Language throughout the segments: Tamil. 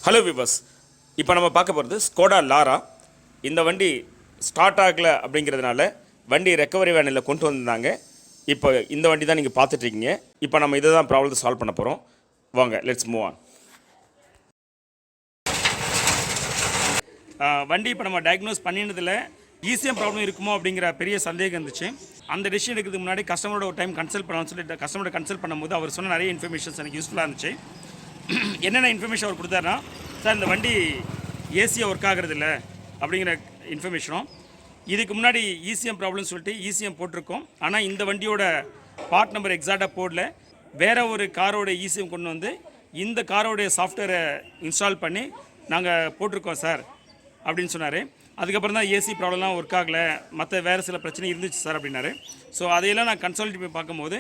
ஹலோ விவர்ஸ், இப்போ நம்ம பார்க்க போகிறது ஸ்கோடா லாரா. இந்த வண்டி ஸ்டார்ட் ஆகலை அப்படிங்கிறதுனால வண்டி ரெக்கவரி வேனில் கொண்டு வந்திருந்தாங்க. இப்போ இந்த வண்டி தான் நீங்கள் பார்த்துட்ருக்கீங்க. இப்போ நம்ம இதை தான் ப்ராப்ளத்தை சால்வ் பண்ண போகிறோம். வாங்க, லெட்ஸ் மூவ் ஆன். வண்டி இப்போ நம்ம டயக்னோஸ் பண்ணினதில் ஈஸியாக ப்ராப்ளம் இருக்குமோ அப்படிங்கிற பெரிய சந்தேகம் இருந்துச்சு. அந்த டிசிஷன் எடுக்கிறதுக்கு முன்னாடி கஸ்டமரோட ஒரு டைம் கன்சல்ட் பண்ணலாம்னு சொல்லிட்டு கஸ்டமரோட கன்சல்ட் பண்ணும்போது அவர் சொன்ன நிறைய இன்ஃபர்மேஷன்ஸ் எனக்கு யூஸ்ஃபுல்லாக இருந்துச்சு. என்னென்ன இன்ஃபர்மேஷன் அவர் கொடுத்தாருன்னா, சார் இந்த வண்டி ஏசியாக ஒர்க் ஆகிறது இல்லை அப்படிங்கிற இன்ஃபர்மேஷனும், இதுக்கு முன்னாடி இசிஎம் ப்ராப்ளம்னு சொல்லிட்டு இசிஎம் போட்டிருக்கோம், ஆனால் இந்த வண்டியோட பார்ட் நம்பர் எக்ஸாக்டாக போடல, வேறு ஒரு காரோட இசிஎம் கொண்டு வந்து இந்த காரோடைய சாஃப்ட்வேரை இன்ஸ்டால் பண்ணி நாங்கள் போட்டிருக்கோம் சார் அப்படின்னு சொன்னார். அதுக்கப்புறம் தான் ஏசி ப்ராப்ளம்லாம் ஒர்க் ஆகலை, மற்ற வேறு சில பிரச்சனை இருந்துச்சு சார் அப்படின்னாரு. ஸோ அதையெல்லாம் நான் கன்சல்ட் போய் பார்க்கும்போது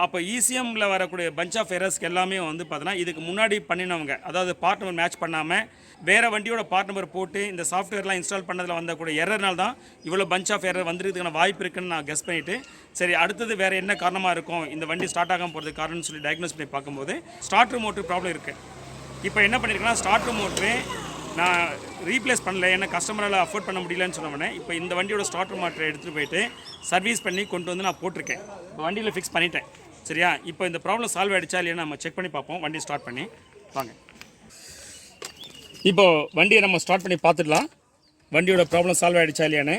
அப்போ இசிஎம்மில் வரக்கூடிய பஞ்ச் ஆஃப் எரர்ஸ்க்கு எல்லாமே வந்து பார்த்தோன்னா இதுக்கு முன்னாடி பண்ணினவங்க, அதாவது பார்ட் நம்பர் மேட்ச் பண்ணாமல் வேறு வண்டியோட பார்ட் நம்பர் போட்டு இந்த சாஃப்ட்வேர்லாம் இன்ஸ்டால் பண்ணதில் வந்தக்கூடிய எரர்னால தான் இவ்வளோ பஞ்ச் ஆஃப் எரர் வந்துருக்கிறதுக்கான வாய்ப்பு இருக்குன்னு நான் கெஸ் பண்ணிவிட்டு, சரி அடுத்தது வேறு என்ன காரணமாக இருக்கும் இந்த வண்டி ஸ்டார்ட் ஆகாமல் போகிறதுக்கு காரணம்னு சொல்லி டயக்னோஸ் பண்ணி பார்க்கும்போது ஸ்டார்டர் மோட்டர் ப்ராப்ளம் இருக்குது. இப்போ என்ன பண்ணியிருக்கேன்னா, ஸ்டார்டர் மோட்ரு நான் ரீப்ளேஸ் பண்ணல, ஏன்னா கஸ்டமரால் அஃபோர்ட் பண்ண முடியலன்னு சொன்னவொடனே இப்போ இந்த வண்டியோட ஸ்டார்டர் மோட்டரை எடுத்துகிட்டு போயிட்டு சர்வீஸ் பண்ணி கொண்டு வந்து நான் போட்டிருக்கேன். இப்போ வண்டியில் ஃபிக்ஸ் பண்ணிட்டேன். சரியா, இப்போ இந்த ப்ராப்ளம் சால்வ் ஆகிடுச்சா இல்லையா நம்ம செக் பண்ணி பார்ப்போம். வண்டி ஸ்டார்ட் பண்ணி வாங்க. இப்போது வண்டியை நம்ம ஸ்டார்ட் பண்ணி பார்த்துடலாம், வண்டியோட ப்ராப்ளம் சால்வ் ஆகிடுச்சா இல்லையான்னு.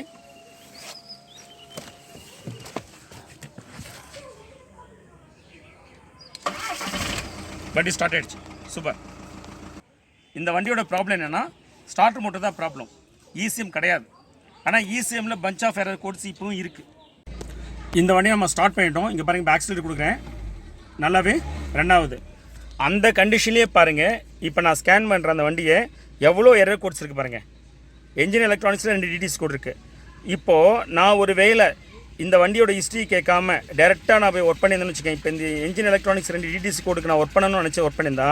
வண்டி ஸ்டார்ட் ஆகிடுச்சு, சூப்பர். இந்த வண்டியோட ப்ராப்ளம் என்னென்னா, ஸ்டார்டர் மோட்டர் தான் ப்ராப்ளம், இசிஎம் கிடையாது. ஆனால் இசிஎம்மில் பஞ்ச் ஆஃப் எரர் கோட்ஸ் இப்பவும் இருக்குது. இந்த வண்டியை நம்ம ஸ்டார்ட் பண்ணிட்டோம். இங்கே பாருங்கள், பேக் சைடு கொடுக்குறேன், நல்லாவே ரன் ஆகுது. அந்த கண்டிஷன்லேயே பாருங்கள், இப்போ நான் ஸ்கேன் பண்ணுற அந்த வண்டியை எவ்வளோ எரர் கோட்ஸ் இருக்குது பாருங்கள். என்ஜின் எலக்ட்ரானிக்ஸில் 2 டிடிசி கோட் இருக்குது. இப்போது நான் ஒரு வேளை இந்த வண்டியோட ஹிஸ்ட்ரி கேட்காம டேரெக்டாக நான் போய் ஒர்க் பண்ணியிருந்தேன்னு வச்சுக்கேன். இப்போ இந்த என்ஜின் எலக்ட்ரானிக்ஸ் 2 டிடிசி கோடுக்கு நான் ஒர்க் பண்ணணும்னு நினச்சி ஒர்க் பண்ணியிருந்தா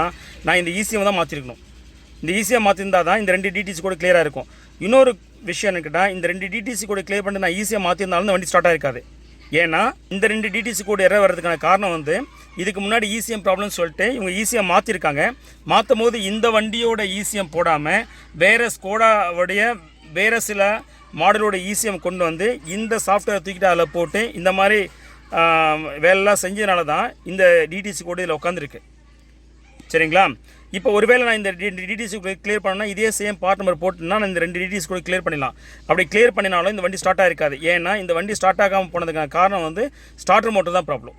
நான் இந்த இசிஎம் தான் மாற்றிருக்கணும். இந்த ஈஸியாக மாற்றிருந்தால் தான் இந்த 2 டிடிசி கூட கிளியராக இருக்கும். இன்னொரு விஷயம் என்னக்கிட்டா, இந்த 2 டிடிசி கூட கிளியர் பண்ணிட்டு நான் ஈஸியாக மாற்றிருந்தாலும் இந்த வண்டி ஸ்டார்ட் ஆகிருக்காது. ஏன்னா இந்த 2 டிடிசி கூட எரர் வர்றதுக்கான காரணம் வந்து இதுக்கு முன்னாடி இசிஎம் ப்ராப்ளம்னு சொல்லிட்டு இவங்க ஈஸியாக மாற்றிருக்காங்க. மாற்றும் போது இந்த வண்டியோட இசிஎம் போடாமல் வேறு ஸ்கோடாவுடைய வேறு சில மாடலோட இசிஎம் கொண்டு வந்து இந்த சாஃப்ட்வேர் தூக்கிட்டு அதில் போட்டு இந்த மாதிரி வேலைலாம் செஞ்சதுனால தான் இந்த டிடிசி கோடு இதில் உட்காந்துருக்கு. சரிங்களா, இப்போ ஒருவேளை நான் இந்த டிடிசி கூட கிளியர் பண்ணா இதே சேம் பார்ட் நம்பர் போட்டுன்னா நான் இந்த 2 டிடிசி கூட கிளியர் பண்ணிடலாம். அப்படி கிளியர் பண்ணினாலும் இந்த வண்டி ஸ்டார்ட் ஆகிருக்காது. ஏன்னா இந்த வண்டி ஸ்டார்ட் ஆகாமல் போனதுக்கான காரணம் வந்து ஸ்டார்டர் மோட்டர் தான் ப்ராப்ளம்.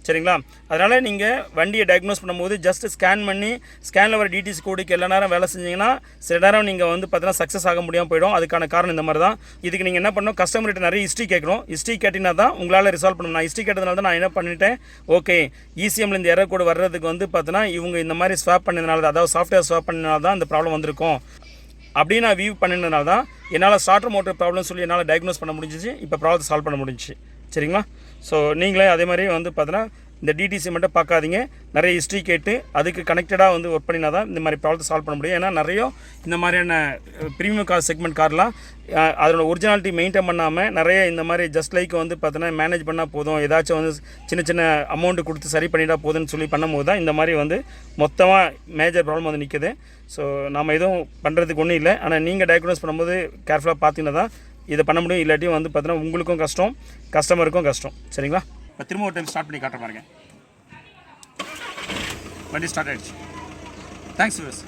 சரிங்களா, அதனால் நீங்கள் வண்டியை டயக்னோஸ் பண்ணும்போது ஜஸ்ட் ஸ்கேன் பண்ணி ஸ்கேனில் வர டிடிசி கோடுக்கு எல்லா நேரம் வேலை செஞ்சிங்கன்னா சில நேரம் நீங்கள் வந்து பார்த்தீங்கன்னா சக்ஸஸ் ஆக முடியாமல் போயிடும். அதுக்கான காரணம் இந்த மாதிரி தான். இதுக்கு நீங்கள் என்ன பண்ணணும், கஸ்டமர்கிட்ட நிறைய ஹிஸ்ட்ரி கேட்கணும். ஹிஸ்ட்ரி கேட்டிங்கன்னா தான் உங்களால் ரிசால்வ் பண்ணணும். நான் ஹிஸ்ட்ரி கேட்டதுனால தான் நான் என்ன பண்ணிட்டேன், ஓகே இசிஎம்மில் இந்த எரர் கோடு வர்றதுக்கு வந்து பார்த்தீங்கன்னா இவங்க இந்த மாதிரி ஸ்வாப் பண்ணதுனால தான், அதாவது சாஃப்ட்வேர் ஸ்வாப் பண்ணதுனால தான் இந்த ப்ராப்ளம் வந்திருக்கும் அப்படின்னு நான் வியூ பண்ணினதுனால தான் என்னால் ஸ்டார்டர் மோட்டர் ப்ராப்ளம் சொல்லி என்னால் டயக்னோஸ் பண்ண முடிஞ்சிச்சு. இப்போ ப்ராப்ளத்தை சால்வ் பண்ண முடிஞ்சிச்சு. சரிங்களா, ஸோ நீங்களே அதே மாதிரி வந்து பார்த்தீங்கன்னா இந்த டிடிசி மட்டும் பார்க்காதீங்க, நிறைய ஹிஸ்ட்ரி கேட்டு அதுக்கு கனெக்டடாக வந்து ஒர்க் பண்ணினா தான் இந்த மாதிரி ப்ராப்ளத்தை சால்வ் பண்ண முடியும். ஏன்னா நிறைய இந்த மாதிரியான ப்ரீமியம் கார் செக்மெண்ட் கார்லாம் அதோட ஒரிஜினாலிட்டி மெயின்டைன் பண்ணாமல் நிறைய இந்த மாதிரி ஜஸ்ட் லைக் வந்து பார்த்தோன்னா மேனேஜ் பண்ணால் போதும், ஏதாச்சும் வந்து சின்ன சின்ன அமௌண்ட்டு கொடுத்து சரி பண்ணிட்டா போதுன்னு சொல்லி பண்ணும்போது தான் இந்த மாதிரி வந்து மொத்தமாக மேஜர் ப்ராப்ளம் வந்து நிற்குது. ஸோ நம்ம எதுவும் பண்ணுறதுக்கு ஒன்றும் இல்லை. ஆனால் நீங்கள் டயக்னோஸ் பண்ணும்போது கேர்ஃபுல்லாக பார்த்தீங்கன்னா தான் இதை பண்ண முடியும். இல்லாட்டியும் வந்து பார்த்தீங்கன்னா உங்களுக்கும் கஷ்டம், கஸ்டமருக்கும் கஷ்டம். சரிங்களா, இப்போ திரும்ப ஒரு டைம் ஸ்டார்ட் பண்ணி காட்டுற பாருங்க. வண்டி ஸ்டார்ட் ஆகிடுச்சு. Thanks viewers.